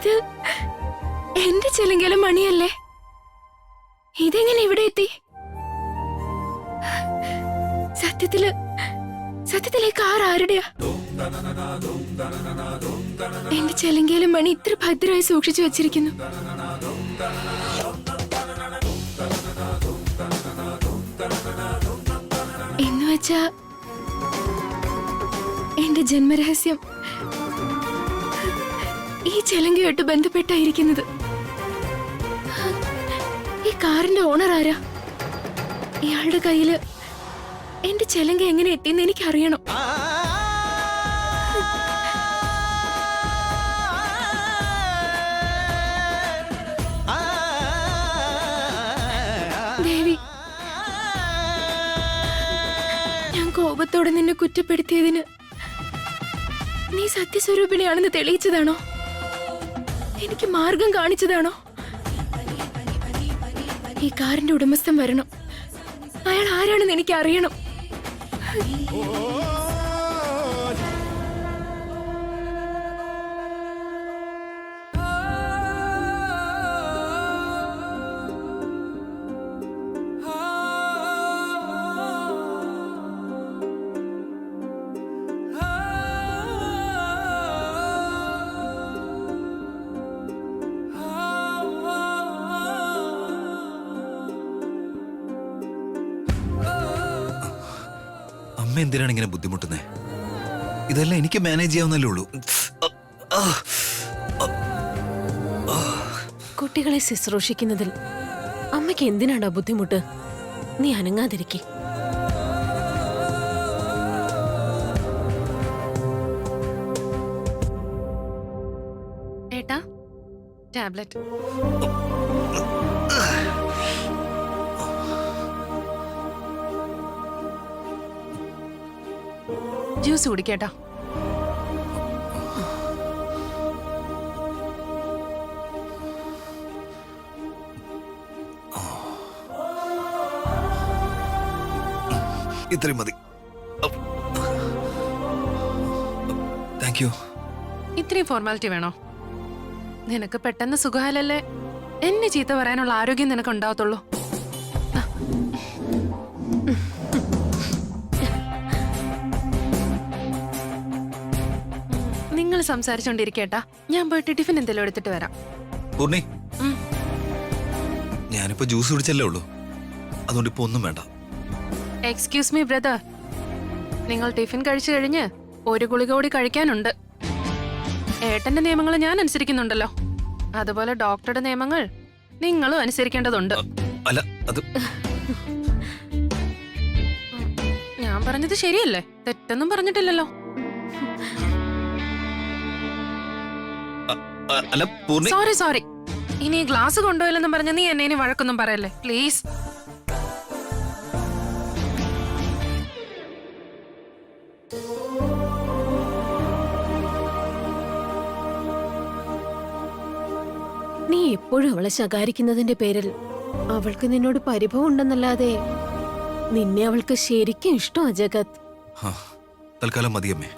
ഇത് എന്റെ ചെലങ്കല മണിയല്ലേ? ഇതെങ്ങനെ ഇവിടെ എത്തി? സത്യത്തിലെ കാർ ആരുടെയാ? എന്റെ ചെലങ്കയിലെ മണി ഇത്ര ഭദ്രമായി സൂക്ഷിച്ചു വെച്ചിരിക്കുന്നു. എന്നുവെച്ചാ എന്റെ ജന്മരഹസ്യം ഈ ചെലങ്കയായിട്ട് ബന്ധപ്പെട്ടായിരിക്കുന്നത്. ഈ കാറിന്റെ ഓണർ ആരാ? ഇയാളുടെ കയ്യില് എന്റെ ചെലങ്ക എങ്ങനെ എത്തിയെന്ന് എനിക്കറിയണം. ദേവി, ഞാൻ കോപത്തോടെ നിന്നെ കുറ്റപ്പെടുത്തിയതിന് നീ സത്യസ്വരൂപിണിയാണെന്ന് തെളിയിച്ചതാണോ? എനിക്ക് മാർഗം കാണിച്ചതാണോ? ഈ കാറിന്റെ ഉടമസ്ഥൻ വരണം. അയാൾ ആരാണെന്ന് എനിക്ക് അറിയണം. അമ്മ എന്തിനാണ് ഇങ്ങനെ ബുദ്ധിമുട്ടുന്നേ? ഇതെല്ലാം എനിക്ക് മാനേജ് ചെയ്യാവുന്നല്ലേ ഉള്ളൂ. കുട്ടികളെ ശുശ്രൂഷിക്കുന്നതിൽ അമ്മയ്ക്ക് എന്തിനാടാ ബുദ്ധിമുട്ട്? നീ അനങ്ങാതിരിക്കെ. ഏട്ടാ, ടാബ്ലറ്റ്. ജ്യൂസ് കുടിക്കേട്ടാ. ഇത്രയും മതി. Thank you. ഇത്രയും ഫോർമാലിറ്റി വേണോ? നിനക്ക് പെട്ടെന്ന് സുഖാലല്ലേ എന്നെ ചീത്ത പറയാനുള്ള ആരോഗ്യം നിനക്ക് ഉണ്ടാവത്തുള്ളൂ. നിങ്ങൾ സംസാരിച്ചോണ്ടിരിക്കേട്ടാ, ഞാൻ പോയിട്ട് ടിഫിൻ എന്തെങ്കിലും എടുത്തിട്ട് വരാം. പൂർണി, ഞാനിപ്പോ ജ്യൂസ് കുടിച്ചല്ലേ ഉള്ളൂ, അതുകൊണ്ട് ഇപ്പൊ ഒന്നും വേണ്ട. എക്സ്ക്യൂസ് മീ ബ്രദർ, നിങ്ങൾ ടിഫിൻ കഴിച്ചു കഴിഞ്ഞ് ഒരു ഗുളിക കൂടി കഴിക്കാനുണ്ട്. ഏട്ടന്റെ നിയമങ്ങൾ ഞാൻ അനുസരിക്കുന്നുണ്ടല്ലോ, അതുപോലെ ഡോക്ടറുടെ നിയമങ്ങൾ നിങ്ങളും അനുസരിക്കേണ്ടതുണ്ട്. അല്ല, അത് ഞാൻ പറഞ്ഞത് ശരിയല്ലേ? തെറ്റൊന്നും പറഞ്ഞിട്ടില്ലല്ലോ. അല്ല പൂർണി, സോറി. ഇനി ഗ്ലാസ് കൊണ്ടുപോയില്ലെന്നും പറഞ്ഞ നീ എന്നെ ഇനി വഴക്കൊന്നും പറയല്ലേ പ്ലീസ്. നീ എപ്പോഴും അവളെ ശകാരിക്കുന്നതിന്റെ പേരിൽ അവൾക്ക് നിന്നോട് പരിഭവം ഉണ്ടെന്നല്ലാതെ നിന്നെ അവൾക്ക് ശരിക്കും ഇഷ്ടമാ ജഗത്. തൽക്കാലം മതിയമ്മേ.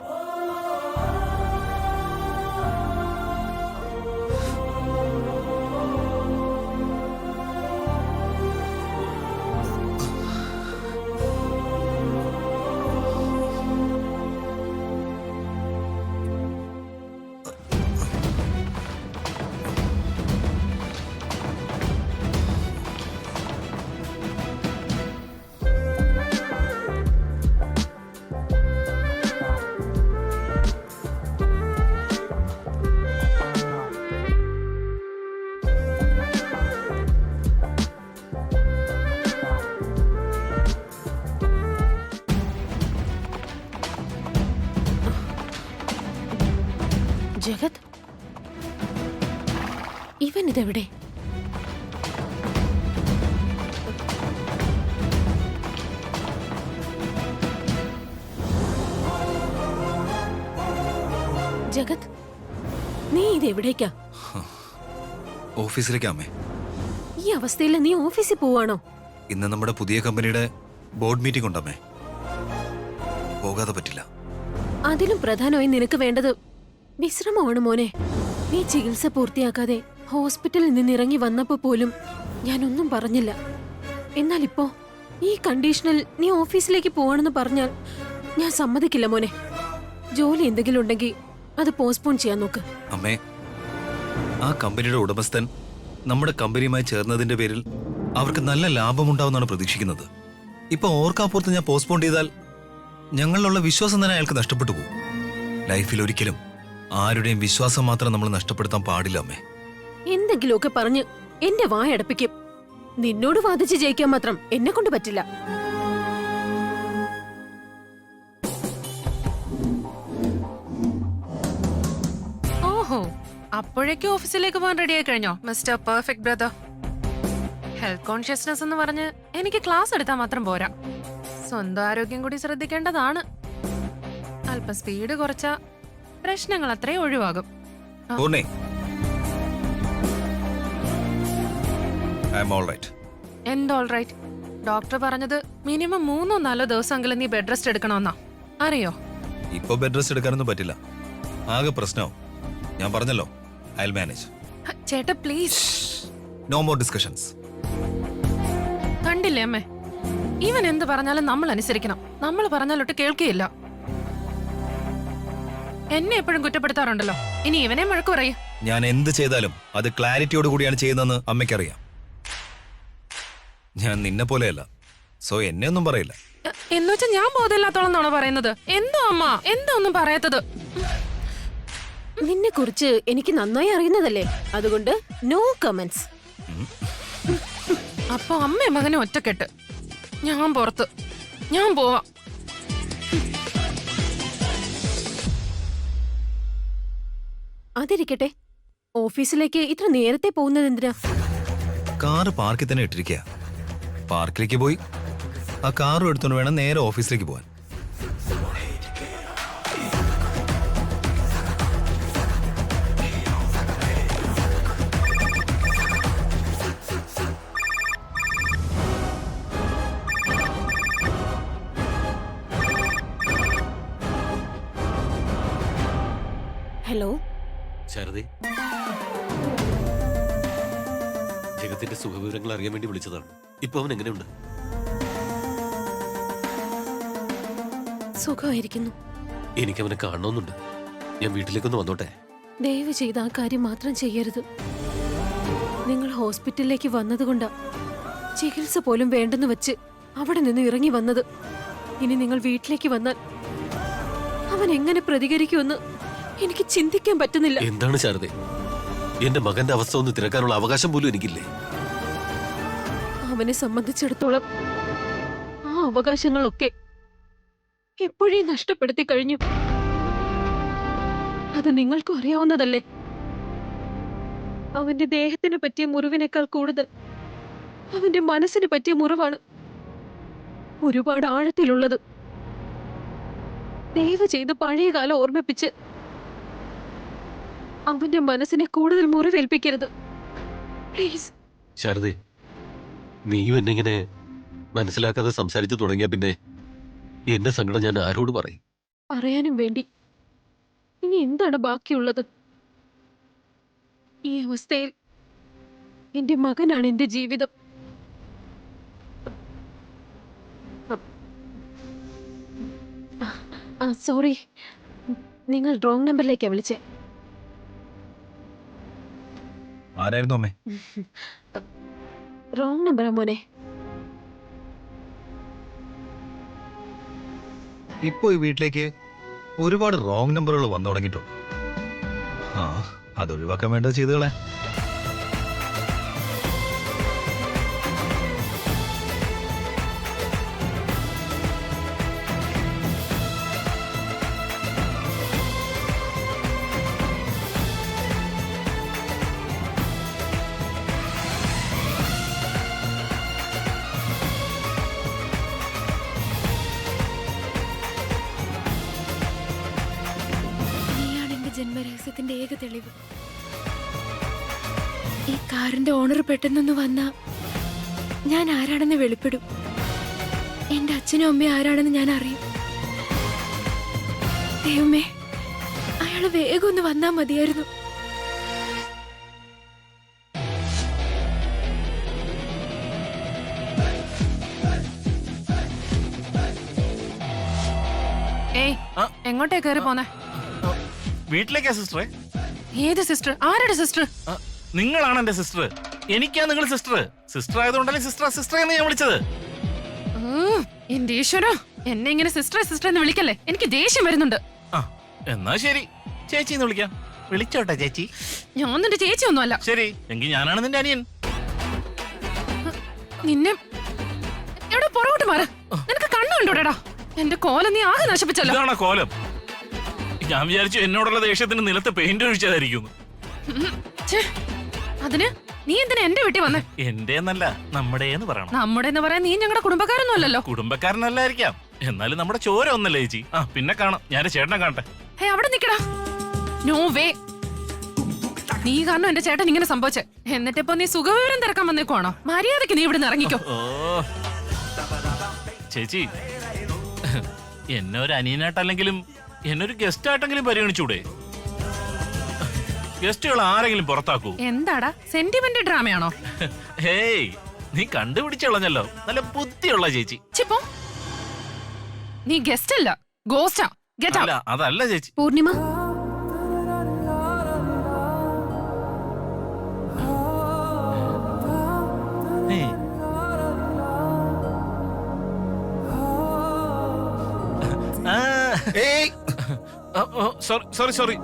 ജഗത്, ഇവൻ ഇതെവിടെ? ജഗത്, നീ ഇതെവിടേക്കാ? ഓഫീസിലേക്കാമേ. ഈ അവസ്ഥയിൽ നീ ഓഫീസിൽ പോവാണോ? ഇന്ന് നമ്മുടെ പുതിയ കമ്പനിയുടെ ബോർഡ് മീറ്റിംഗ് ഉണ്ടമ്മേ, പോകാതെ പറ്റില്ല. അതിലും പ്രധാനമായി നിനക്ക് വേണ്ടത് വിശ്രമമാണ് മോനെ. നീ ചികിത്സ പൂർത്തിയാക്കാതെ ഹോസ്പിറ്റലിൽ നിന്ന് ഇറങ്ങി വന്നപ്പോ പോലും ഞാനൊന്നും പറഞ്ഞില്ല. എന്നാൽ ഇപ്പോ ഈ കണ്ടീഷനിൽ നീ ഓഫീസിലേക്ക് പോവാണെന്ന് പറഞ്ഞാൽ ഞാൻ സമ്മതിക്കില്ല മോനെ. ജോലി എന്തെങ്കിലും ഉണ്ടെങ്കിൽ അത് പോസ്റ്റ്പോൺ ചെയ്യാൻ നോക്ക്. അമ്മേ, ആ കമ്പനിയുടെ ഉടമസ്ഥൻ നമ്മുടെ കമ്പനിയുമായി ചേർന്നതിന്റെ പേരിൽ അവർക്ക് നല്ല ലാഭമുണ്ടാവുമെന്നാണ് പ്രതീക്ഷിക്കുന്നത്. ഇപ്പൊ ഓർക്കാപ്പുറത്ത് ഞാൻ പോസ്റ്റ്പോൺ ചെയ്താൽ ഞങ്ങളിലുള്ള വിശ്വാസം തന്നെ അയാൾക്ക് നഷ്ടപ്പെട്ടു പോകും. ലൈഫിൽ ഒരിക്കലും ആരുടെയും വിശ്വാസം മാത്രം നമ്മൾ നഷ്ടപ്പെടുത്താൻ പാടില്ല അമ്മേ. എന്തെങ്കിലുമൊക്കെ പറഞ്ഞ് എന്റെ വായടപ്പിക്കും. നിന്നോട് വാദിച്ച് ജയിക്കാൻ മാത്രം എന്നെ കൊണ്ട് പറ്റില്ല. ഓഹോ, അപ്പോഴേക്കും ഓഫീസിലേക്ക് പോകാൻ റെഡിയായി കഴിഞ്ഞോ mister perfect brother? Health consciousness എന്ന് പറഞ്ഞ് എനിക്ക് ക്ലാസ് എടുത്താൽ മാത്രം പോരാ, സ്വന്തം ആരോഗ്യം കൂടി ശ്രദ്ധിക്കേണ്ടതാണ്. അല്പം സ്പീഡ് കുറച്ച പ്രശ്നങ്ങൾ അത്രയും ഒഴിവാകും. പൂർണ്ണി, I am all right. എന്താ ഓൾ റൈറ്റ്? ഡോക്ടർ പറഞ്ഞത് മിനിമം 3-4 ദിവസമെങ്കിലും നീ ബെഡ് റെസ്റ്റ് എടുക്കണമെന്നാ. അറിയോ? ഇപ്പൊ ബെഡ് റെസ്റ്റ് എടുക്കാനൊന്നും പറ്റില്ല, ആകെ പ്രശ്നവും. ഞാൻ പറഞ്ഞല്ലോ, ഐ വിൽ മാനേജ്. ചേട്ടാ പ്ലീസ്. No more discussions. കണ്ടില്ലേ അമ്മേ, ഇവൻ എന്ത് പറഞ്ഞാലും നമ്മൾ അനുസരിക്കണം. നമ്മൾ പറഞ്ഞാലൊട്ട് കേൾക്കുകയില്ല. എന്നെ എപ്പോഴും കുറ്റപ്പെടുത്താറുണ്ടല്ലോ, ഇനി ഇവനെ വഴക്ക് പറയും. ഞാൻ എന്ത് ചെയ്താലും അത് ക്ലാരിറ്റിയോട് കൂടിയാണ് ചെയ്യുന്നതെന്ന് അമ്മയ്ക്കറിയാം. ഞാൻ നിന്നെ പോലെയല്ല, സോ എന്നെ ഒന്നും പറയില്ല. എന്നുവെച്ചാ ഞാൻ ബോധമില്ലാത്തോളെന്നാണോ പറയുന്നത്? എന്തോ അമ്മ, എന്താ ഒന്നും പറയാത്തത്? നിന്നെ കുറിച്ച് എനിക്ക് നന്നായി അറിയുന്നതല്ലേ, അതുകൊണ്ട് നോ കമന്റ്സ്. അപ്പൊ അമ്മ മകനെ ഒറ്റക്കെട്ട്, ഞാൻ പുറത്ത്, ഞാൻ പോവാ. അതിരിക്കട്ടെ, ഓഫീസിലേക്ക് ഇത്ര നേരത്തെ പോകുന്നത് എന്തിനാ? കാറ് പാർക്കിൽ തന്നെ ഇട്ടിരിക്കുക. പാർക്കിലേക്ക് പോയി ആ കാറും എടുത്തോണ്ട് വേണം നേരെ ഓഫീസിലേക്ക് പോവാൻ. ഹലോ ശാരദേ, ജഗത്തിന്റെ സുഖവിവരങ്ങൾ അറിയാൻ വേണ്ടി വിളിച്ചതാണ്. ഇപ്പൊ അവൻ എങ്ങനെയുണ്ട്? സുഖമായിരിക്കുന്നു. എനിക്ക് അവനെ കാണണമെന്നുണ്ട്. ഞാൻ വീട്ടിലേക്കൊന്ന് വന്നോട്ടെ? ദയവ് ചെയ്ത് ആ കാര്യം മാത്രം ചെയ്യരുത്. നിങ്ങൾ ഹോസ്പിറ്റലിലേക്ക് വന്നതുകൊണ്ടാ ചികിത്സ പോലും വേണ്ടെന്ന് വെച്ച് അവിടെ നിന്ന് ഇറങ്ങി വന്നത്. ഇനി നിങ്ങൾ വീട്ടിലേക്ക് വന്നാൽ അവൻ എങ്ങനെ പ്രതികരിക്കുമെന്ന് എനിക്ക് ചിന്തിക്കാൻ പറ്റുന്നില്ല. എന്താണ് ശാരദേ, എന്റെ മകന്റെ അവസ്ഥ ഒന്ന് തിരക്കാനുള്ള അവകാശം പോലും എനിക്കില്ലേ? അവനെ സംബന്ധിച്ചിടത്തോളം ആ അവകാശങ്ങളൊക്കെ എപ്പോഴേ നഷ്ടപ്പെടുത്തി കഴിഞ്ഞു. അത് നിങ്ങൾക്കും അറിയാവുന്നതല്ലേ. അവന്റെ ദേഹത്തിന് പറ്റിയ മുറിവിനേക്കാൾ കൂടുതൽ അവന്റെ മനസ്സിന് പറ്റിയ മുറിവാണ്, ഒരുപാട് ആഴത്തിലുള്ളത്. ദയവ് ചെയ്ത് പഴയ കാലം ഓർമ്മിപ്പിച്ച് അവന്റെ മനസ്സിനെ കൂടുതൽ മുറിവേൽപ്പിക്കരുത്, പ്ലീസ്. ശാരദേ, നീയും എന്നെ ഇങ്ങനെ മനസ്സിലാക്കാതെ സംസാരിച്ചു തുടങ്ങിയ പിന്നെ എന്റെ സങ്കടം ഞാൻ ആരോട് പറയും? പറയാനും വേണ്ടി ഇനി എന്താണ് ബാക്കിയുള്ളത്? ഈ അവസ്ഥയിൽ എന്റെ മകനാണ് എന്റെ ജീവിതം. സോറി, നിങ്ങൾ റോങ് നമ്പറിലേക്കാ വിളിച്ചേ. ആരായിരുന്നു അമ്മേ? റോങ് നമ്പറാ മോനെ. ഇപ്പൊ ഈ വീട്ടിലേക്ക് ഒരുപാട് റോങ് നമ്പറുകൾ വന്നു തുടങ്ങിയിട്ടുണ്ട്. ആ, അത് ഒഴിവാക്കാൻ വേണ്ടത് ചെയ്തുകളെ. ജന്മരഹസ്യത്തിന്റെ ഏക തെളിവ്. ഈ കാറിന്റെ ഓണർ പെട്ടെന്നൊന്ന് വന്നാ ഞാൻ ആരാണെന്ന് വെളിപ്പെടും. എന്റെ അച്ഛനും അമ്മയും ആരാണെന്ന് ഞാൻ അറിയും. ദൈവമേ, അയാള് വേഗം ഒന്ന് വന്നാ മതിയായിരുന്നു. എങ്ങോട്ടേ കയറി പോന്നെ? വീട്ടിലേക്കാ സിസ്റ്ററെ. ഏത് സിസ്റ്റർ? ആരുടെ സിസ്റ്റർ? നിങ്ങളാണ് എന്റെ സിസ്റ്റർ. എനിക്കാ നിങ്ങൾ സിസ്റ്റർ. സിസ്റ്റർ ആയതുകൊണ്ടല്ലേ സിസ്റ്റർ എന്ന് ഞാൻ വിളിച്ചത്. എന്റെ ഈശ്വര, എന്നെ ഇങ്ങനെ സിസ്റ്റർ എന്ന് വിളിക്കല്ലേ, എനിക്ക് ദേഷ്യം വരുന്നുണ്ട്. എന്നാ ശരി, ചേച്ചി എന്ന് വിളിക്കാം. വിളിച്ചോട്ടെ ചേച്ചി. ഞാൻ നിന്റെ ചേച്ചി ഒന്നുമല്ല. ശരി, എങ്കിൽ ഞാനാണ് നിന്റെ അനിയൻ. നിന്നെ എവിടെ പുറകോട്ട് മാറ്. നിനക്ക് കണ്ണുണ്ടോടാ? എന്റെ കോലം നീ ആകെ നശിപ്പിച്ചല്ലോ. ഇതാണോ കോലം? ഞാൻ വിചാരിച്ചു എന്നോടുള്ള ദേഷ്യത്തിന് നിലത്ത് പെയിന്റ് ഒഴിച്ചതായിരിക്കും. അതിന് നീ എന്തിനാ എന്റെ വീട്ടിൽ വന്നേ? എന്റെ എന്നല്ല, നമ്മുടെ എന്ന് പറയണം. നമ്മുടെ എന്ന് പറയാൻ നീ ഞങ്ങളുടെ കുടുംബക്കാരൊന്നും അല്ലല്ലോ. കുടുംബക്കാരനല്ലായിരിക്കാം, എന്നാലും നമ്മുടെ ചോര ഒന്നല്ലേ ചേച്ചി. പിന്നെ കാണാം. ഞാൻ ചേട്ടനെ കാണട്ടെ. അവിടെ നിക്കടാ. No way. നീ കാരണം എന്റെ ചേട്ടൻ ഇങ്ങനെ സംഭവിച്ചേ. എന്നിട്ടിപ്പോ നീ സുഖവിവരം തിരക്കാൻ വന്നേക്കുവാണോ? മര്യാദക്ക് നീ ഇവിടുന്ന് ഇറങ്ങിക്കോ. ചേച്ചി, എന്നെ ഒരു അനിയനായിട്ടല്ലെങ്കിലും എന്നൊരു ഗസ്റ്റ് ആയിട്ടെങ്കിലും പരിഗണിച്ചൂടെ? ഗസ്റ്റുകൾ ആരെങ്കിലും പുറത്താക്കൂ. എന്താടാ സെന്റിമെന്റ് ഡ്രാമയാണോ? ഹേയ്, നീ കണ്ടുപിടിച്ചളഞ്ഞല്ലോ. നല്ല ബുദ്ധിയുള്ള ചേച്ചി. ചിപ്പോ നീ ഗസ്റ്റ് അല്ല, ഗോസ്റ്റാ. Get out. അതല്ല ചേച്ചി. പൂർണിമ,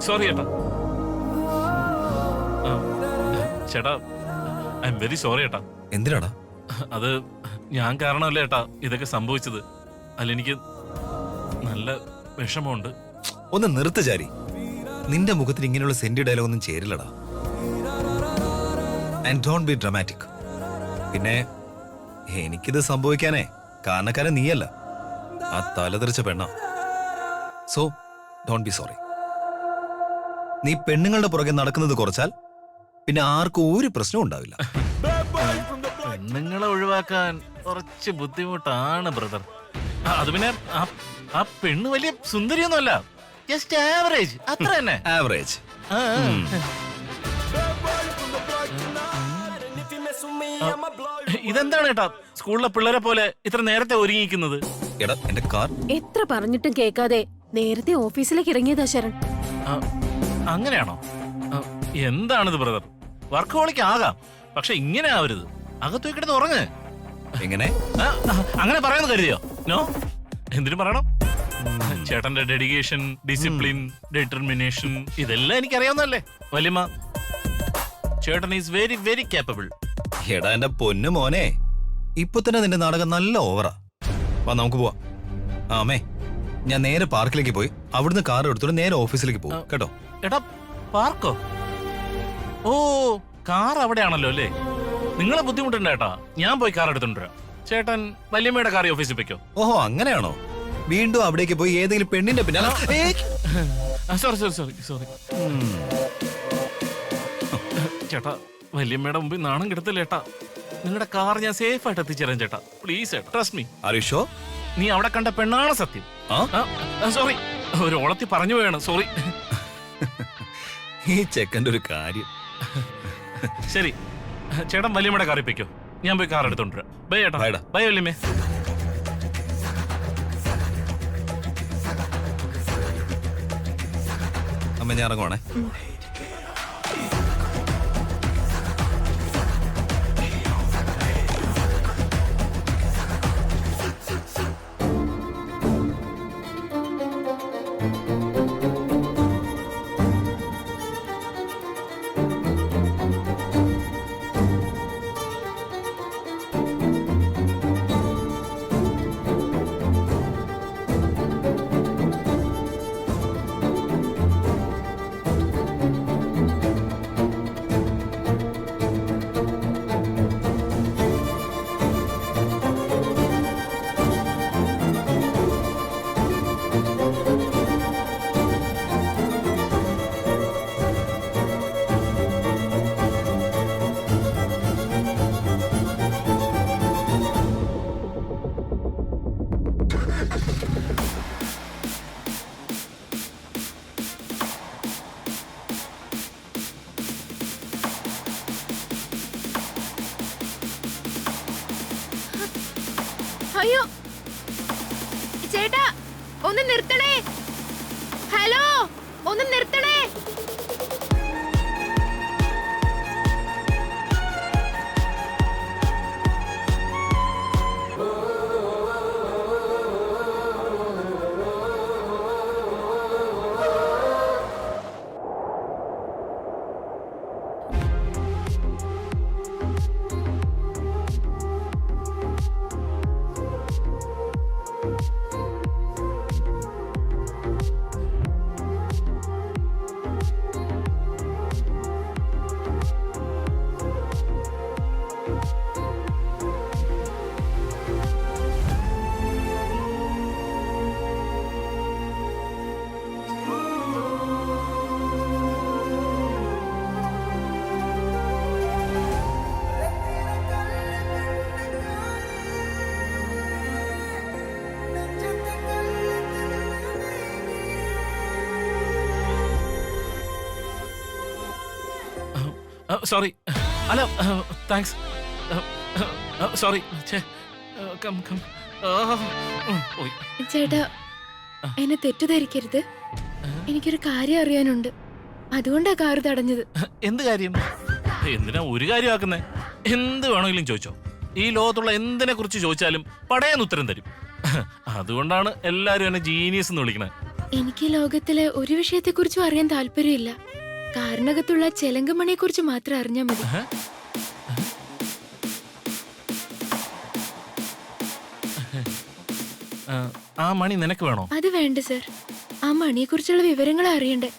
സോറി ചേട്ടാ. ചേട്ടാ, ഐ എം വെരി സോറി ചേട്ടാ. എന്തിനാടാ? അത് ഞാൻ കാരണമല്ലേ ചേട്ടാ ഇതൊക്കെ സംഭവിച്ചത്. അല്ല, എനിക്ക് നല്ല വിഷമമുണ്ട്. ഒന്ന് നിർത്ത് ചാരി. നിന്റെ മുഖത്തിന് ഇങ്ങനെയുള്ള സെന്റി ഡയലോഗ് ഒന്നും ചേരില്ലടാ. And don't be dramatic. പിന്നെ എനിക്കിത് സംഭവിക്കാനേ കാരണക്കാരൻ നീയല്ല, ആ തലതെറിച്ച പെണ്ണ. So don't be sorry. നീ പെണ്ണുങ്ങളുടെ പുറകെ നടക്കുന്നത് കുറച്ചാൽ പിന്നെ ആർക്കും ഒരു പ്രശ്നവും ഉണ്ടാവില്ല. പെണ്ണുങ്ങളെ ഒഴിവാക്കാൻ കുറച്ച് ബുദ്ധിമുട്ടാണ് ബ്രദർ. അത് പിന്നെ ആ പെണ്ണ് വലിയ സുന്ദരിയൊന്നുമല്ല, ജസ്റ്റ് ആവറേജ്, അത്ര തന്നെ. ആവറേജ്. ഇതെന്താണ് ഏട്ടാ സ്കൂളിലെ പിള്ളേരെ പോലെ ഇത്ര നേരത്തെ ഒരുങ്ങിക്കുന്നത്? എടാ, എന്റെ കാർ. എത്ര പറഞ്ഞിട്ടും കേൾക്കാതെ നേരത്തെ ഓഫീസിലേക്ക് ഇറങ്ങിയതാ ശരൺ. അങ്ങനെയാണോ? എന്താണിത് ബ്രദർ? വർക്ക് ഹോളിക്ക് ആകാം, പക്ഷെ ഇങ്ങനെ ആവരുത്. അകത്ത് കിടന്ന് ഉറങ്ങ്. എങ്ങനെ അങ്ങനെ പറയാന്ന് കരുതിയോ? നോ. എന്തിനു പറയണം? ചേട്ടന്റെ ഡെഡിക്കേഷൻ, ഡിസിപ്ലിൻ, ഡിറ്റർമിനേഷൻ ഇതെല്ലാം എനിക്കറിയാവുന്നല്ലേ വല്യമ്മ. ചേട്ടൻ ഈസ് വെരി വെരി കേപ്പബിൾ. എടാ എന്റെ പൊന്നു മോനെ, ഇപ്പൊ തന്നെ നിന്റെ നാടകം നല്ല ഓവറാ. വാ നമുക്ക് പോവാം. അമ്മേ, ഞാൻ നേരെ പാർക്കിലേക്ക് പോയി അവിടുന്ന് കാർ എടുത്തോണ്ട് നേരെ ഓഫീസിലേക്ക് പോകും കേട്ടോ. എടാ, പാർക്കോ? ഓ, കാർ അവിടെയാണല്ലോ അല്ലേ? നിങ്ങളെ ബുദ്ധിമുട്ടുണ്ട് ഏട്ടാ. ഞാൻ പോയി കാർ എടുത്തോണ്ടിരാം. ചേട്ടൻ വല്യമ്മയുടെ കാർ ഓഫീസിൽ വെക്കോ. ഓഹോ, അങ്ങനെയാണോ? വീണ്ടും അവിടേക്ക് പോയി ഏതെങ്കിലും പെണ്ണിന്റെ പിന്നാലെ. സോറി. ചേട്ടാ, വല്യമ്മയുടെ മുമ്പിൽ നാണം കിടത്തില്ല ഏട്ടാ. നിങ്ങളുടെ കാർ ഞാൻ സേഫ് ആയിട്ട് എത്തിച്ചേരാൻ ചേട്ടാ. Please trust me. Are you sure? നീ അവിടെ കണ്ട പെണ്ണാണ് സത്യം. സോറി, ഒരു ഓളത്തി പറഞ്ഞു പോയാണ്. സോറി. ഈ ചെക്കൻ്റെ ഒരു കാര്യം. ശരി, ചേട്ടൻ വല്യമ്മയുടെ കാർ ഇപ്പിക്കോ. ഞാൻ പോയി കാർ എടുത്തോണ്ടിരാം. ബൈ ചേട്ടാ. ബൈ വല്യമ്മേ. അമ്മ, ഞാൻ ഇറങ്ങുവാണേ. അയ്യോ ചേട്ടാ, ഒന്ന് നിർത്തണേ. ഹലോ, ഒന്ന് നിർത്തണേ. സോറി. അല്ല, താങ്ക്സ്. സോറി. Come come. പോയി. ചേട്ടാ, എന്നെ തെറ്റിദ്ധരിക്കരുത്. എനിക്കൊരു കാര്യം അറിയാനുണ്ട്. അതുകൊണ്ടാ കാറ് തടഞ്ഞത്. എന്ത് കാര്യം? എന്തിനാ ഒരു കാര്യം ആക്കുന്നേ? എന്ത് വേണമെങ്കിലും ചോദിച്ചോ. ഈ ലോകത്തുള്ള എന്തിനെ കുറിച്ച് ചോദിച്ചാലും പടയെന്ന് ഉത്തരം തരും. അതുകൊണ്ടാണ് എല്ലാരും എന്നെ ജീനിയസ് എന്ന് വിളിക്കണേ. എനിക്ക് ലോകത്തിലെ ഒരു വിഷയത്തെക്കുറിച്ചും അറിയാൻ താല്പര്യമില്ല. കാറിനകത്തുള്ള ചെലങ്കമണിയെ കുറിച്ച് മാത്രം അറിഞ്ഞാൽ മതി. ആ മണി നിനക്ക് വേണോ? അത് വേണ്ട സർ. ആ മണിയെ കുറിച്ചുള്ള വിവരങ്ങൾ അറിയണ്ടേ.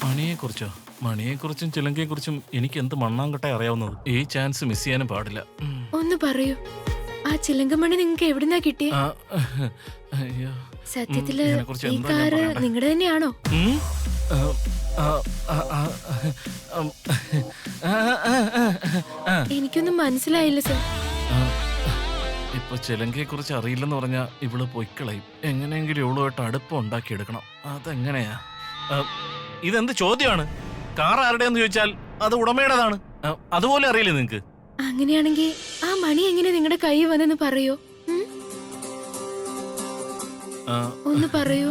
മണിയെക്കുറിച്ചോ? മണിയെക്കുറിച്ചും ചിലങ്കയെക്കുറിച്ചും എനിക്ക് എന്ത് മണ്ണാങ്കട്ടെ അറിയാവുന്നത്. ഈ ചാൻസ് മിസ് ചെയ്യാനും പാടില്ല. ഒന്ന് പറയൂ, ആ ചിലങ്കമണി നിങ്ങൾക്ക് എവിടുന്നാ കിട്ടിയേ? അയ്യോ, സത്യത്തില് ഇതിനെക്കുറിച്ച് ഈ എന്താ ഞാൻ കാറ് പറയണ്ടേ? നിങ്ങളുടെ തന്നെയാണോ? എനിക്കൊന്നും മനസ്സിലായില്ല സർ. ഇപ്പൊ ചിലങ്കയെ കുറിച്ച് അറിയില്ലെന്ന് പറഞ്ഞാ ഇവള് പൊയ്ക്കളയും. എങ്ങനെയെങ്കിലും ഇവളുമായിട്ട് അടുപ്പം ഉണ്ടാക്കിയെടുക്കണം. അതെങ്ങനെയാ? ഇതെന്ത് ചോദ്യമാണ്? കാർ ആരുടെയെന്ന് ചോദിച്ചാൽ അത് ഉടമയുടേതാണ്. അതുപോലെ അറിയില്ലേ നിങ്ങക്ക്? അങ്ങനെയാണെങ്കിൽ ആ മണി എങ്ങനെ നിങ്ങളുടെ കൈ വന്നെന്ന് പറയോ? ഒന്ന് പറയൂ.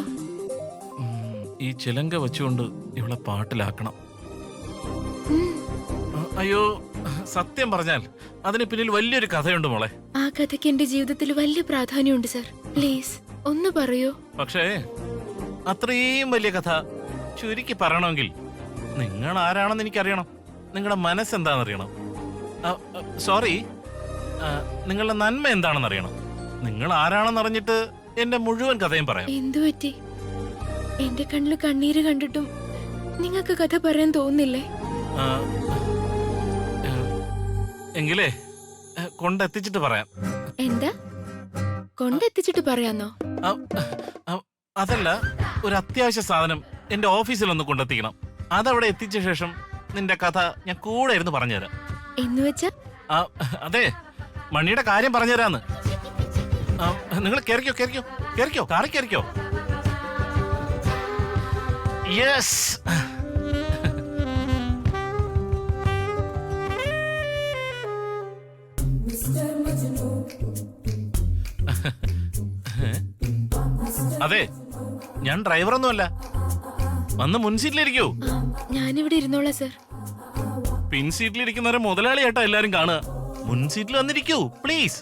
ഈ ചിലങ്ക വെച്ചുകൊണ്ട് ഇവളെ പാട്ടിലാക്കണം. അയ്യോ, സത്യം പറഞ്ഞാൽ അതിന് പിന്നിൽ വലിയൊരു കഥയുണ്ട് മോളെ. ആ കഥയ്ക്ക് എന്റെ ജീവിതത്തിൽ വലിയ പ്രാധാന്യമുണ്ട് സർ. പ്ലീസ് ഒന്ന് പറയൂ. പക്ഷേ അത്രയും വലിയ കഥ ചുരുക്കി പറയണമെങ്കിൽ നിങ്ങൾ ആരാണെന്ന് എനിക്കറിയണം. നിങ്ങളുടെ മനസ്സെന്താണെന്നറിയണം. സോറി, നിങ്ങളുടെ നന്മ എന്താണെന്ന് അറിയണം. നിങ്ങൾ ആരാണെന്ന് അറിഞ്ഞിട്ട് എന്റെ മുഴുവൻ കഥയും പറയാം. എന്തു പറ്റി? എന്റെ കണ്ണില് കണ്ണീര് കണ്ടിട്ടും നിങ്ങൾക്ക് കഥ പറയാൻ തോന്നുന്നില്ലേ? എങ്കിലേ കൊണ്ടെത്തിച്ചിട്ട് പറയാം. എന്താ കൊണ്ടെത്തിച്ചിട്ട് പറയാന്നോ? അതല്ല, ഒരു അത്യാവശ്യ സാധനം എന്റെ ഓഫീസിൽ ഒന്ന് കൊണ്ടെത്തിക്കണം. അതവിടെ എത്തിച്ച ശേഷം നിന്റെ കഥ ഞാൻ കൂടെ ഇരുന്ന് പറഞ്ഞുതരാം. എന്നുവെച്ചാ? അതെ, മണിയുടെ കാര്യം പറഞ്ഞുതരാന്ന്. നിങ്ങൾ കേറിക്കോ കേറിക്കോ കേറിക്കോ കാറി കേറിക്കോ. യെസ്. അതെ, ഞാൻ ഡ്രൈവറൊന്നുമല്ല. വന്ന് മുൻ സീറ്റിലിരിക്കൂ. ഞാനിവിടെ ഇരുന്നോളാം സർ. പിൻ സീറ്റിലിരിക്കുന്നവരെ മുതലാളിയായിട്ടാ എല്ലാരും കാണുക. മുൻ സീറ്റിൽ വന്നിരിക്കൂ പ്ലീസ്.